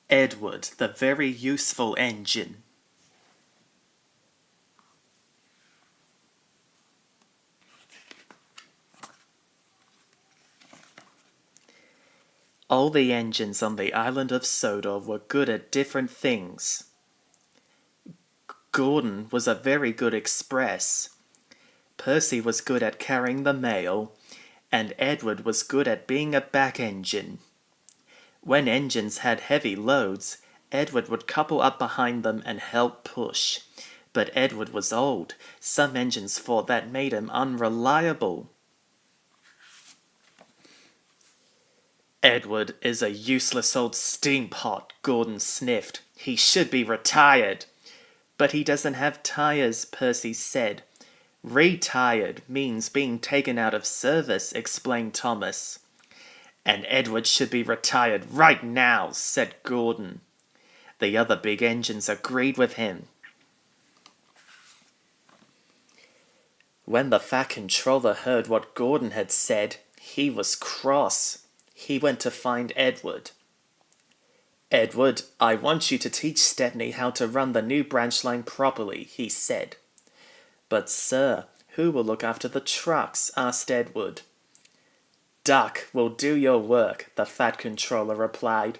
Edward, the very useful engine. All the engines on the island of Sodor were good at different things. Gordon was a very good express. Percy was good at carrying the mail, and Edward was good at being a back engine. When engines had heavy loads, Edward would couple up behind them and help push. But Edward was old. Some engines thought that made him unreliable. Edward is a useless old steampot, Gordon sniffed. He should be retired. But he doesn't have tires, Percy said. Retired means being taken out of service, explained Thomas. And Edward should be retired right now, said Gordon. The other big engines agreed with him. When the Fat Controller heard what Gordon had said, he was cross. He went to find Edward. Edward, I want you to teach Stepney how to run the new branch line properly, he said. But sir, who will look after the trucks? Asked Edward. Duck will do your work, the Fat Controller replied.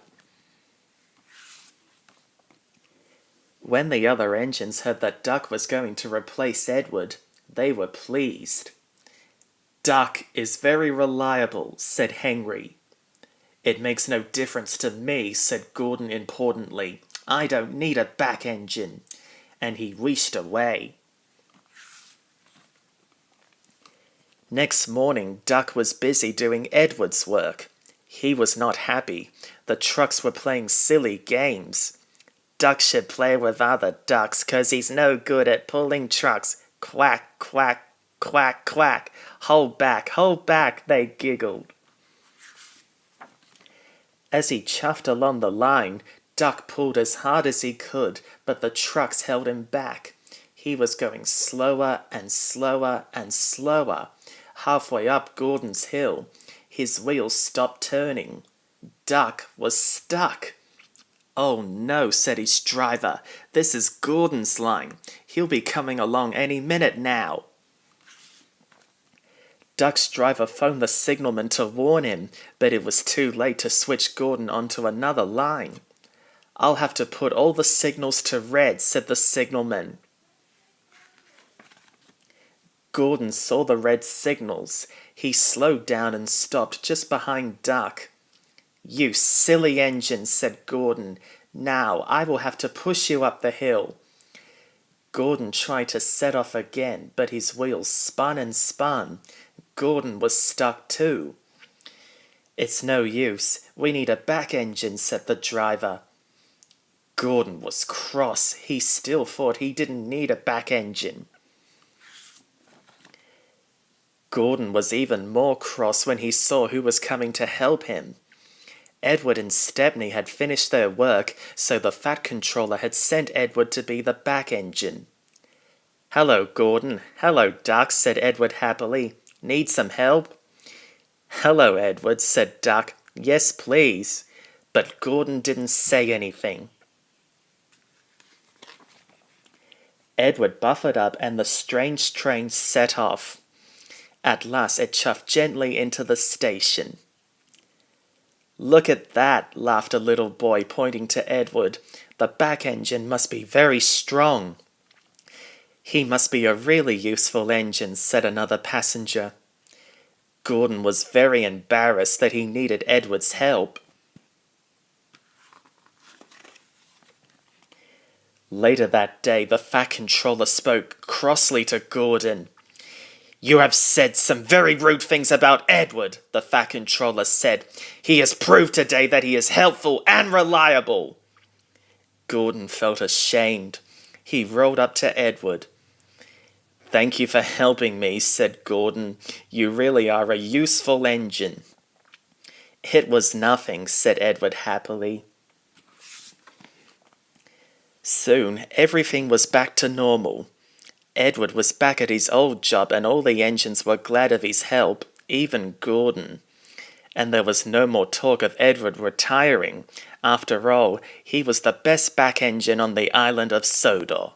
When the other engines heard that Duck was going to replace Edward, they were pleased. Duck is very reliable, said Henry. It makes no difference to me, said Gordon importantly. I don't need a back engine. And he wheeshed away. Next morning, Duck was busy doing Edward's work. He was not happy. The trucks were playing silly games. Duck should play with other ducks, 'cause he's no good at pulling trucks. Quack, quack, quack, quack. Hold back, they giggled. As he chuffed along the line, Duck pulled as hard as he could, but the trucks held him back. He was going slower and slower and slower. Halfway up Gordon's hill, his wheels stopped turning. Duck was stuck. Oh no, said his driver. This is Gordon's line. He'll be coming along any minute now. Duck's driver phoned the signalman to warn him, but it was too late to switch Gordon onto another line. I'll have to put all the signals to red, said the signalman. Gordon saw the red signals. He slowed down and stopped just behind Duck. You silly engine, said Gordon. Now I will have to push you up the hill. Gordon tried to set off again, but his wheels spun and spun. Gordon was stuck too. It's no use. We need a back engine, said the driver. Gordon was cross. He still thought he didn't need a back engine. Gordon was even more cross when he saw who was coming to help him. Edward and Stepney had finished their work, so the Fat Controller had sent Edward to be the back engine. Hello, Gordon. Hello, Duck, said Edward happily. Need some help? Hello, Edward, said Duck. Yes, please. But Gordon didn't say anything. Edward buffered up and the strange train set off. At last it chuffed gently into the station. Look at that, laughed a little boy, pointing to Edward. The back engine must be very strong. He must be a really useful engine, said another passenger. Gordon was very embarrassed that he needed Edward's help. Later that day, the Fat Controller spoke crossly to Gordon. You have said some very rude things about Edward, the Fat Controller said. He has proved today that he is helpful and reliable. Gordon felt ashamed. He rolled up to Edward. Thank you for helping me, said Gordon. You really are a useful engine. It was nothing, said Edward happily. Soon everything was back to normal. Edward was back at his old job and all the engines were glad of his help, even Gordon. and there was no more talk of Edward retiring. After all, he was the best back engine on the island of Sodor.